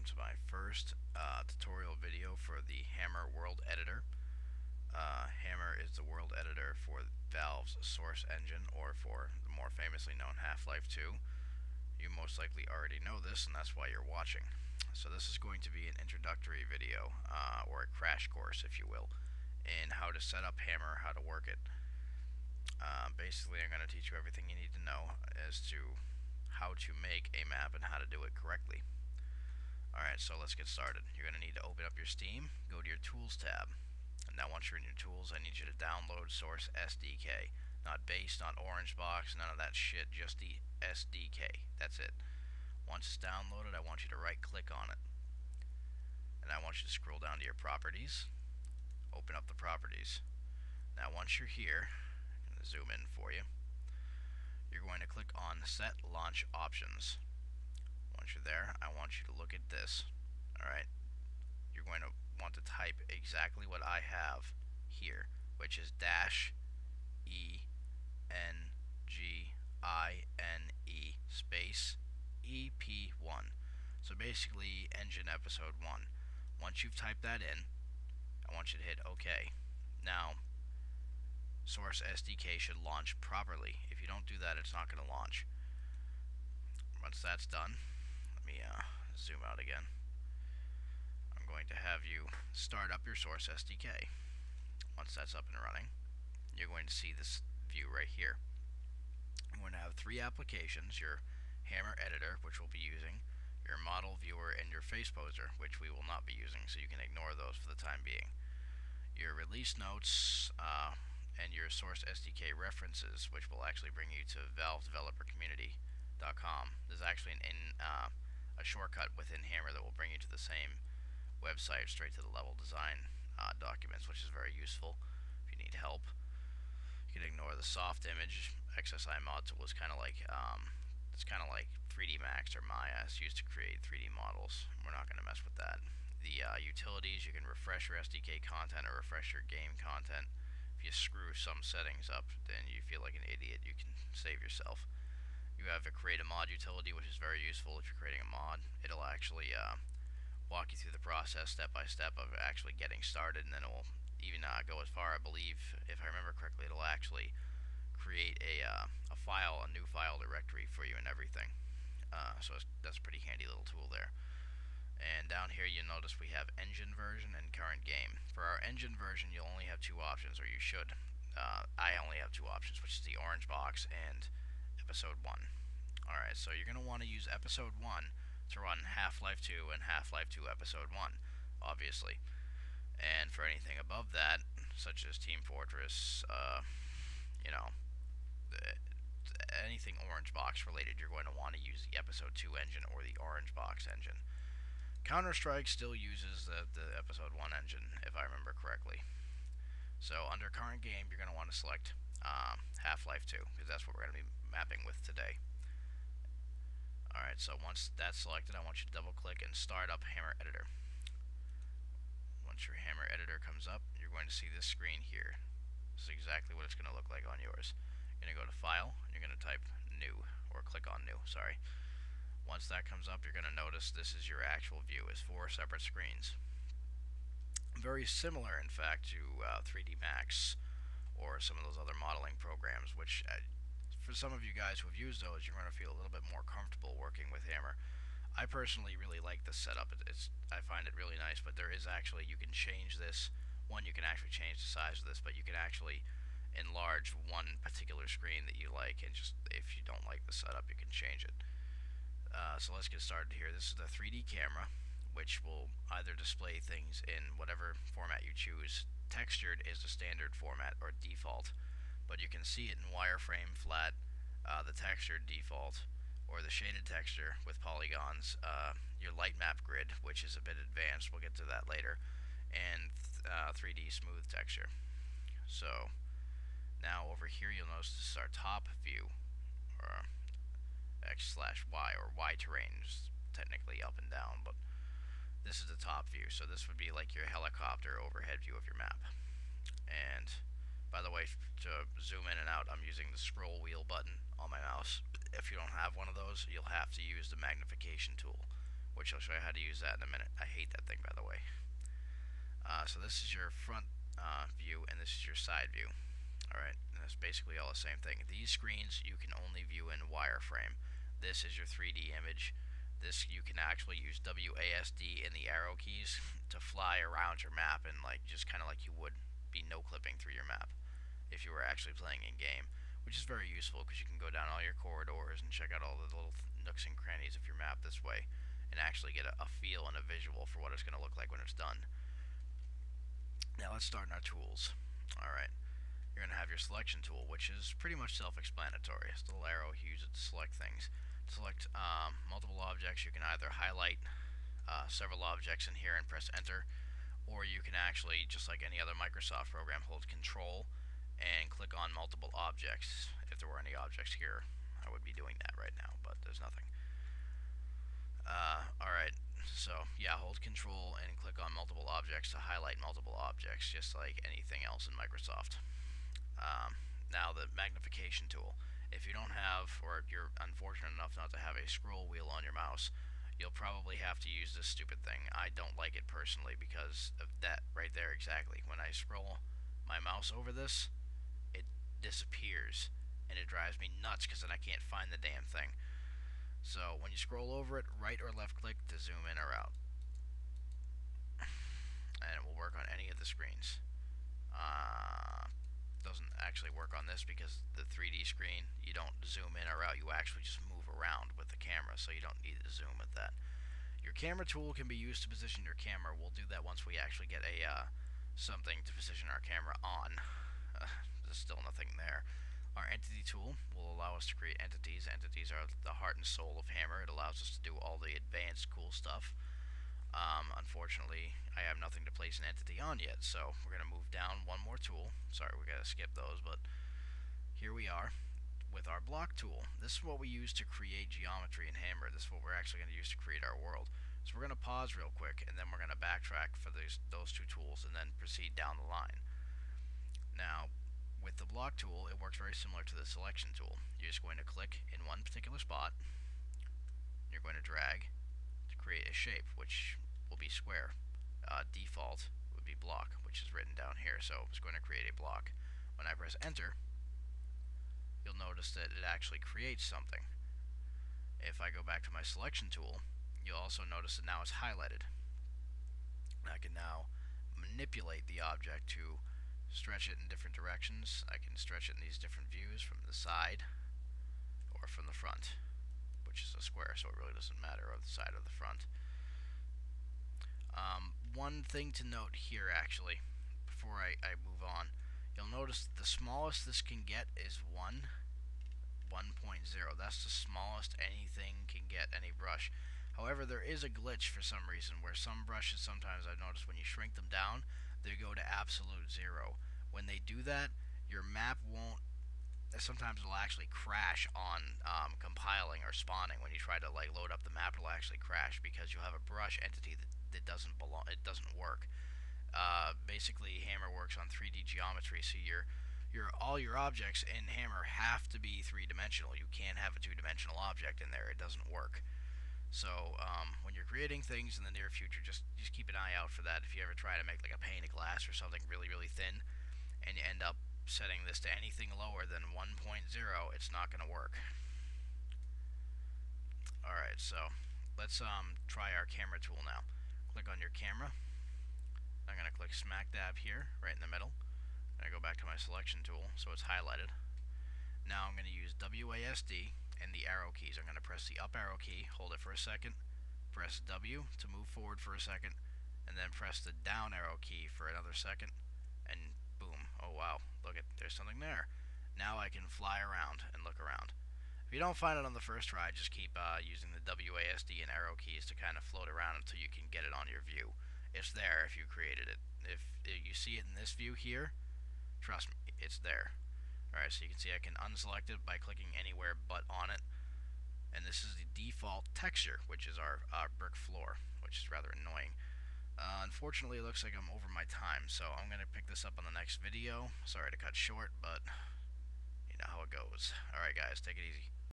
to my first tutorial video for the Hammer World Editor. Hammer is the world editor for Valve's Source Engine, or for the more famously known Half-Life 2. You most likely already know this, and that's why you're watching. So this is going to be an introductory video, or a crash course, if you will, in how to set up Hammer, how to work it. Basically, I'm going to teach you everything you need to know as to how to make a map and how to do it correctly. Alright, so let's get started. You're going to need to open up your Steam, go to your Tools tab. And now once you're in your Tools, I need you to download Source SDK. Not Base, not Orange Box, none of that shit, just the SDK. That's it. Once it's downloaded, I want you to right click on it. And I want you to scroll down to your properties. Open up the properties. Now once you're here, I'm going to zoom in for you. You're going to click on Set Launch Options. Once you're there, I want you to look at this. Alright, you're going to want to type exactly what I have here, which is -ENGINE space EP1. So basically, Engine Episode 1. Once you've typed that in, I want you to hit OK. Now, Source SDK should launch properly. If you don't do that, it's not going to launch. Once that's done, let me zoom out again. I'm going to have you start up your Source SDK. Once that's up and running, you're going to see this view right here. I'm going to have three applications: your Hammer Editor, which we'll be using, your Model Viewer, and your Face Poser, which we will not be using, so you can ignore those for the time being. Your release notes and your Source SDK references, which will actually bring you to valvedevelopercommunity.com. There's actually a shortcut within Hammer that will bring you to the same website, straight to the level design documents, which is very useful if you need help. You can ignore the soft image. XSI mod tool is kind of like 3D Max or Maya. It's used to create 3D models. We're not going to mess with that. The utilities, you can refresh your SDK content or refresh your game content. If you screw some settings up, then you feel like an idiot, you can save yourself. You have a create a mod utility, which is very useful if you're creating a mod. It'll actually walk you through the process step by step of actually getting started, and then it will even go as far, I believe, if I remember correctly, it'll actually create a new file directory for you and everything. So that's a pretty handy little tool there. And down here you'll notice we have engine version and current game. For our engine version, you'll only have two options, or you should. I only have two options, which is the orange box and episode 1. Alright, so you're going to want to use episode 1 to run Half-Life 2 and Half-Life 2 episode 1, obviously. And for anything above that, such as Team Fortress, anything orange box related, you're going to want to use the episode 2 engine or the orange box engine. Counter-Strike still uses the episode 1 engine, if I remember correctly. So under current game, you're going to want to select Half-Life 2, because that's what we're going to be mapping with today. Alright, so once that's selected, I want you to double click and start up Hammer Editor. Once your Hammer Editor comes up, you're going to see this screen here. This is exactly what it's going to look like on yours. You're going to go to File, and you're going to type New, or click on New, sorry. Once that comes up, you're going to notice this is your actual view. It's 4 separate screens. Very similar, in fact, to 3D Max or some of those other modeling programs, which for some of you guys who have used those, you're going to feel a little bit more comfortable working with Hammer. I personally really like this setup. I find it really nice, but there is actually, you can change this. One, you can actually change the size of this, but you can actually enlarge one particular screen that you like, and just, if you don't like the setup, you can change it. So let's get started here. This is the 3D camera, which will either display things in whatever format you choose. Textured is the standard format or default, but you can see it in wireframe, flat, the textured default, or the shaded texture with polygons, your light map grid, which is a bit advanced, we'll get to that later, and 3D smooth texture. So now over here you'll notice this is our top view, or X/Y, or Y terrain, just technically up and down, but this is the top view. So this would be like your helicopter overhead view of your map. And by the way, to zoom in and out, I'm using the scroll wheel button on my mouse. If you don't have one of those, you'll have to use the magnification tool, which I'll show you how to use that in a minute. I hate that thing, by the way. So this is your front view, and this is your side view. Alright, and that's basically all the same thing. These screens you can only view in wireframe. This is your 3D image. This you can actually use WASD and the arrow keys to fly around your map, and like just kind of like you would be no clipping through your map if you were actually playing in game, which is very useful because you can go down all your corridors and check out all the little nooks and crannies of your map this way, and actually get a feel and a visual for what it's going to look like when it's done. Now let's start in our tools. Alright, you're going to have your selection tool, which is pretty much self-explanatory. It's the little arrow, you use it to select things. To select multiple objects, you can either highlight several objects in here and press enter, or you can actually, just like any other Microsoft program, hold control and click on multiple objects. If there were any objects here, I would be doing that right now, but there's nothing. Alright, so yeah, hold control and click on multiple objects to highlight multiple objects, just like anything else in Microsoft. Now the magnification tool. If you don't have, or you're unfortunate enough not to have a scroll wheel on your mouse, you'll probably have to use this stupid thing. I don't like it personally because of that right there exactly. When I scroll my mouse over this, it disappears, and it drives me nuts because then I can't find the damn thing. So when you scroll over it, right or left click to zoom in or out, and it will work on any of the screens. Doesn't actually work on this because the 3D screen, you don't zoom in or out, you actually just move around with the camera, so you don't need to zoom with that. Your camera tool can be used to position your camera. We'll do that once we actually get a something to position our camera on. There's still nothing there. Our entity tool will allow us to create entities. Entities are the heart and soul of Hammer. It allows us to do all the advanced cool stuff. Unfortunately, I have nothing to place an entity on yet, so we're going to move down one more tool. Sorry, we got to skip those, but here we are with our block tool. This is what we use to create geometry in Hammer. This is what we're actually going to use to create our world. So we're going to pause real quick, and then we're going to backtrack for those two tools, and then proceed down the line. Now, with the block tool, it works very similar to the selection tool. You're just going to click in one particular spot. You're going to drag to create a shape, which will be square. Default would be block, which is written down here, so it's going to create a block. When I press enter, you'll notice that it actually creates something. If I go back to my selection tool, you'll also notice that now it's highlighted. I can now manipulate the object to stretch it in different directions. I can stretch it in these different views from the side or from the front, which is a square, so it really doesn't matter of the side or the front. One thing to note here, actually, before I move on, you'll notice that the smallest this can get is 1.0. That's the smallest anything can get, any brush. However, there is a glitch for some reason, where some brushes, sometimes I've noticed when you shrink them down, they go to absolute 0. When they do that, your map won't, sometimes it'll actually crash on compiling or spawning. When you try to like load up the map, it'll actually crash because you'll have a brush entity that doesn't belong, it doesn't work. Basically, Hammer works on 3D geometry, so all your objects in Hammer have to be three-dimensional. You can't have a two-dimensional object in there; it doesn't work. So when you're creating things in the near future, just keep an eye out for that. If you ever try to make like a pane of glass or something really really thin, and you end up setting this to anything lower than 1.0, it's not going to work. Alright, so let's try our camera tool now. Click on your camera. I'm going to click smack dab here, right in the middle. I'm going to go back to my selection tool so it's highlighted. Now I'm going to use WASD and the arrow keys. I'm going to press the up arrow key, hold it for a second, press W to move forward for a second, and then press the down arrow key for another second, and boom. Oh wow, look, there's something there. Now I can fly around and look around. If you don't find it on the first try, just keep using the WASD and arrow keys to kind of float around until you can get it on your view. It's there if you created it. If you see it in this view here, trust me, it's there. Alright, so you can see I can unselect it by clicking anywhere but on it. And this is the default texture, which is our brick floor, which is rather annoying. Unfortunately, it looks like I'm over my time, so I'm going to pick this up on the next video. Sorry to cut short, but you know how it goes. Alright guys, take it easy.